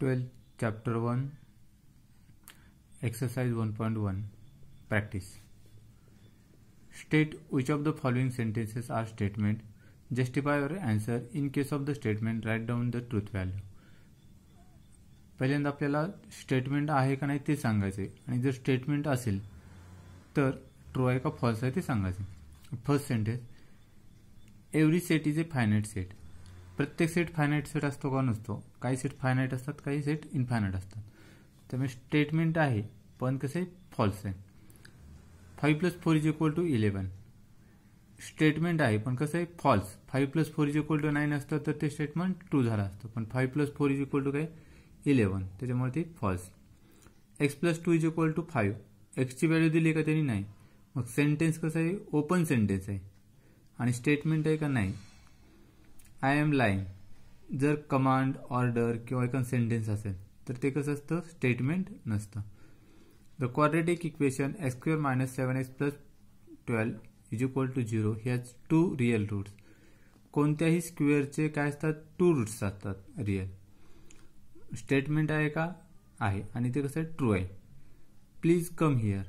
12 chapter 1 exercise 1.1 practice. State which of the following sentences are statement. Justify your answer. In case of the statement, write down the truth value. पहिल्यांदा आपल्याला statement आहे का नाही ते सांगायचे आणि जर स्टेटमेंट असेल तर ट्रू आहे का फॉल्स आहे ते सांगायचे. First sentence, every set is a finite set. प्रत्येक सेट फायनाइट सेट असतो का नसतो? काही सेट फायनाइट असतात, काही सेट इनफायनाइट असतात. त्यामुळे स्टेटमेंट आहे पण कसे फॉल्स आहे. 5 + 4 = 11. स्टेटमेंट आहे पण कसं आहे फॉल्स. 5 + 4 = 9 असतं तर ते स्टेटमेंट ट्रू झालं असतं, पण 5 + 4 = काय 11, त्याच्यामुळे ते फॉल्स. x + 2 = 5. एक्सची व्हॅल्यू दिली का त्यांनी नाही, मग सेंटेन्स कसं आहे ओपन सेंटेन्स आहे आणि स्टेटमेंट आहे का नाही. आय एम लाईंग जर कमांड ऑर्डर किंवा एखादं सेंटेन्स असेल तर ते कसं असतं स्टेटमेंट नसतं. The quadratic equation x² - 7x + 12 = 0 has 2 real roots. कोणत्याही स्क्वेअरचे काय असतात 2 रूट्स असतात रिअल. स्टेटमेंट आहे का आहे आणि ते कसं ट्रू आहे. प्लीज कम हिअर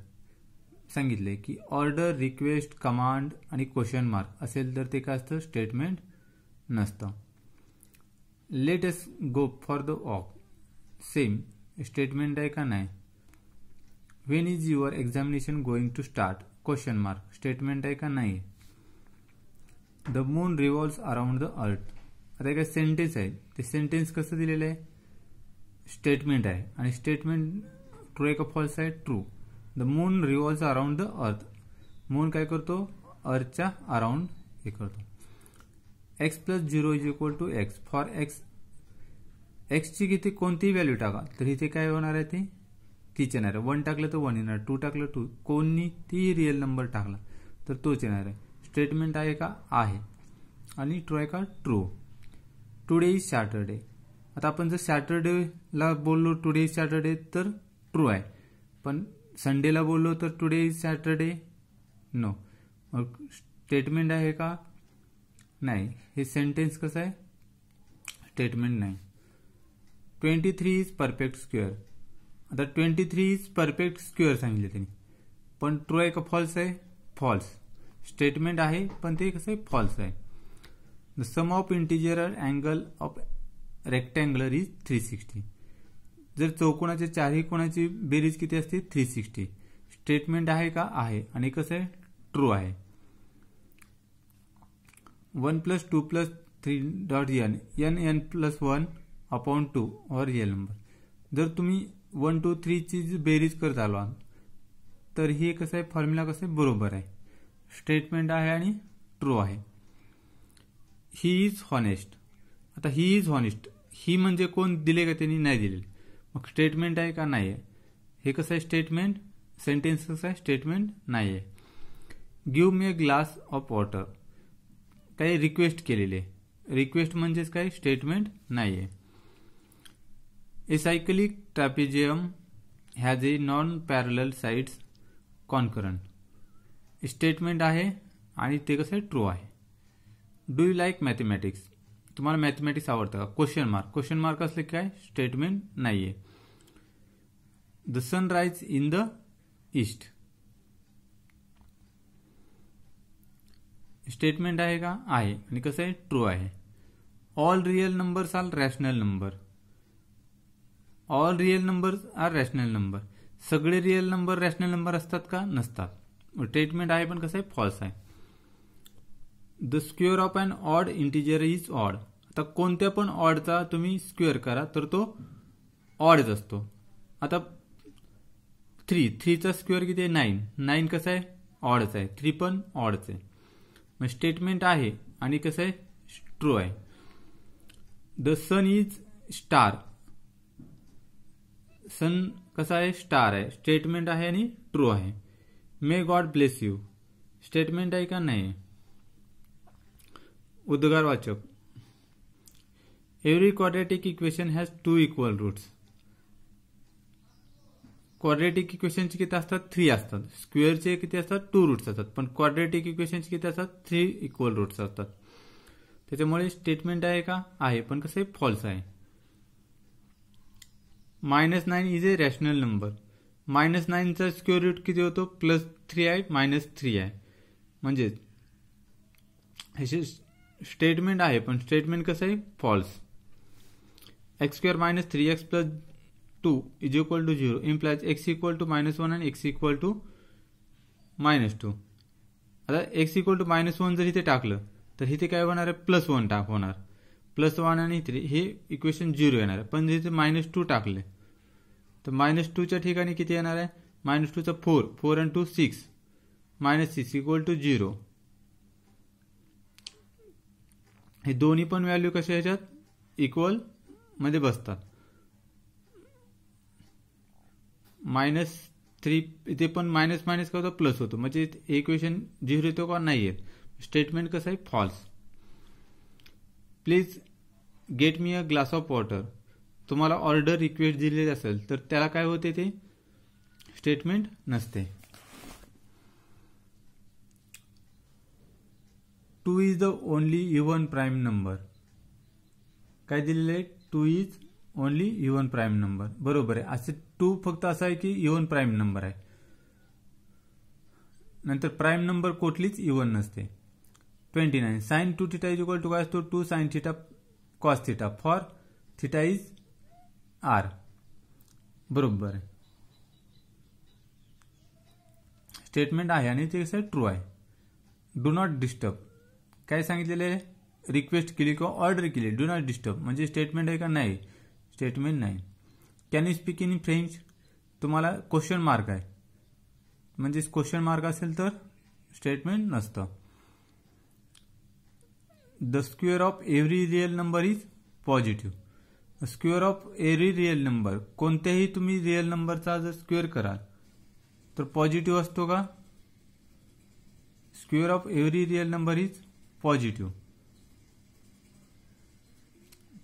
सांगितले की ऑर्डर रिक्वेस्ट कमांड आणि क्वेश्चन मार्क असेल तर ते काय असतं स्टेटमेंट नसतं. Let us go for the walk same statement आहे का नाही. When is your examination going to start question mark statement आहे का नाही. The moon revolves around the earth. आता काय सेंटेन्स आहे ते सेंटेन्स कसं दिलेलं आहे स्टेटमेंट आहे आणि स्टेटमेंट ट्रू आहे का फॉल्स आहे true. The moon revolves around the अर्थ. मून काय करतो अर्थच्या अराउंड हे करतो. x + 0 = x. फॉर x ची किती कोणतीही व्हॅल्यू टाका तर इथे काय होणार आहे ते तीच येणार आहे. 1 टाकलं तर 1 येणार, 2 टाकलं 2, कोणतीही रिअल नंबर टाकला तर तोच येणार आहे. स्टेटमेंट आहे का आहे आणि ट्रू आहे का ट्रू. Today is Saturday. आता आपण जर सॅटरडेला बोललो टुडे इज सॅटरडे तर ट्रू आहे, पण संडेला बोललो तर टुडे इज सॅटरडे नो. मग स्टेटमेंट आहे का नाही. हे सेंटेन्स कसं आहे स्टेटमेंट नाही. 23 इज परफेक्ट स्क्वेअर. आता 23 इज परफेक्ट स्क्वेअर सांगितले त्यांनी, पण ट्रू आहे का फॉल्स आहे फॉल्स. स्टेटमेंट आहे पण ते कसं आहे फॉल्स आहे. The sum of interior angle of rectangular is 360. जर चौकोनाच्या चारही कोणाची बेरीज किती असते 360. स्टेटमेंट आहे का आहे आणि कसं आहे ट्रू आहे. 1 + 2 + 3.n n + 1/2 और रिअल नंबर. जर तुम्ही 1 2 3 ची बेरीज करत आलो तर हे कसं आहे फॉर्म्युला कसं आहे बरोबर आहे. स्टेटमेंट आहे आणि ट्रू आहे. He is honest. आता ही इज हॉनेस्ट ही म्हणजे कोण दिले का त्यांनी नाही दिलेले, मग स्टेटमेंट आहे का नाही आहे. हे कसं आहे स्टेटमेंट सेंटेन्स कसं आहे स्टेटमेंट नाही आहे. Give me a glass of water काही रिक्वेस्ट केलेले, रिक्वेस्ट म्हणजेच काय स्टेटमेंट नाही आहे. A cyclic trapezium has a non parallel sides concurrent. Statement आहे आणि ते कसं आहे ट्रू आहे. Do you like mathematics. तुम्हाला मॅथमॅटिक्स आवडतं का क्वेश्चन मार्क. क्वेश्चन मार्क असले काय स्टेटमेंट नाही आहे. The sun rise in the east. Statement आहे का आहे आणि कसं आहे ट्रू आहे. All real numbers are rational number. All real numbers are rational number. सगळे रिअल नंबर रॅशनल नंबर असतात का नसतात. स्टेटमेंट आहे पण कसं आहे फॉल्स आहे. The square of an odd integer is odd. आता कोणत्या पण ऑडचा तुम्ही स्क्वेअर करा तर तो ऑडच असतो. आता 3चा स्क्वेअर किती आहे 9. 9 कसं आहे ऑडच आहे. 3 पण ऑडच आहे. मग स्टेटमेंट आहे आणि कसं आहे ट्रू आहे. The sun is star. Sun कसा आहे स्टार आहे. स्टेटमेंट आहे आणि ट्रू आहे. May God bless you. Statement आहे का नाही. उद्गारवाचक. Every quadratic equation has 2 equal roots. Quadratic इक्वेशनचे किती असतात 3 असतात. स्क्वेअरचे किती असतात 2 रूट्स असतात, पण क्वाड्रेटिक इक्वेशनचे किती असतात 3 इक्वल रूट्स असतात. त्याच्यामुळे स्टेटमेंट आहे का आहे पण कसं आहे फॉल्स आहे. -9 इज ए रॅशनल नंबर. -9चा स्क्वेअर रूट किती होतो? +3 आहे -3 आहे. म्हणजेच हे स्टेटमेंट आहे, पण स्टेटमेंट कसं आहे? False. x² - 3x + 2 is equal to 0 implies x equal to -1 आणि x इक्वल टू -2. आता x इक्वल टू -1 जर इथे टाकलं तर इथे काय होणार आहे? +1 होणार. +1 आणि 3 हे इक्वेशन 0 येणार आहे. पण इथे -2 टाकले तर -2च्या ठिकाणी किती येणार आहे? -2चा 4 आणि 2 6 -6 इक्वल टू 0. हे दोन्ही पण व्हॅल्यू कशा ह्याच्यात इक्वल मध्ये बसतात. -3 इथे पण मायनस मायनस का होतं? प्लस होतो. म्हणजे इक्वेशन 0 येतो का? नाही येत. स्टेटमेंट कसं आहे? False. Please get me a glass of water. तुम्हाला ऑर्डर रिक्वेस्ट दिलेली असेल तर त्याला काय होते? ते स्टेटमेंट नसते. 2 is the only even prime number. काय दिलेलं आहे? 2 is only even prime number. बरोबर आहे. असे 2 फक्त असा आहे की इव्हन प्राईम नंबर आहे. नंतर प्राईम नंबर कुठलीच इव्हन नसते. 29 sin 2θ इज इक्वल टू काय असतो? 2 sin θ cos θ for θ is r. बरोबर आहे. स्टेटमेंट आहे आणि ते कसं ट्रू आहे. Do not disturb. काय सांगितलेलं आहे? रिक्वेस्ट केली किंवा ऑर्डर केली. डू नॉट डिस्टर्ब म्हणजे स्टेटमेंट आहे का? नाही, स्टेटमेंट नाही. Can you speak in French. तुम्हाला क्वेश्चन मार्क आहे म्हणजे क्वेश्चन मार्क असेल तर स्टेटमेंट नसतं. The square of every real number is positive. Square of every real number, कोणत्याही तुम्ही रिअल नंबरचा जर स्क्वेअर कराल तर पॉझिटिव्ह असतो का? Square of every real number is positive.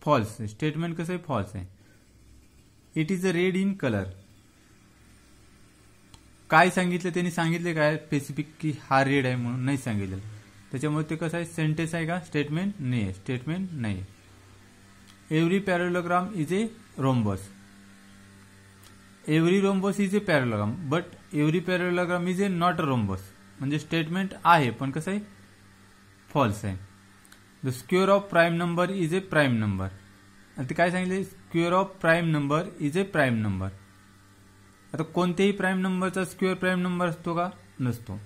False. Statement कसं आहे? फॉल्स आहे. It is a red in colour. काय सांगितलं? त्यांनी सांगितले काय स्पेसिफिक की हा रेड आहे म्हणून? नाही सांगितलं. त्याच्यामुळे ते कसं आहे? सेंटेन्स आहे का? स्टेटमेंट नाही आहे. स्टेटमेंट नाही. Every पॅरेलॉग्राम is a rhombus. Every rhombus is a पॅरेलॉग्राम but every पॅरेलॉग्राम is a not a rhombus. म्हणजे स्टेटमेंट आहे पण कसं आहे? फॉल्स आहे. The square of prime number is a prime number. ते काय सांगितले? Square of prime number is a prime number. आता कोणत्याही प्राईम नंबरचा स्क्वेअर प्राईम नंबर असतो का? नसतो.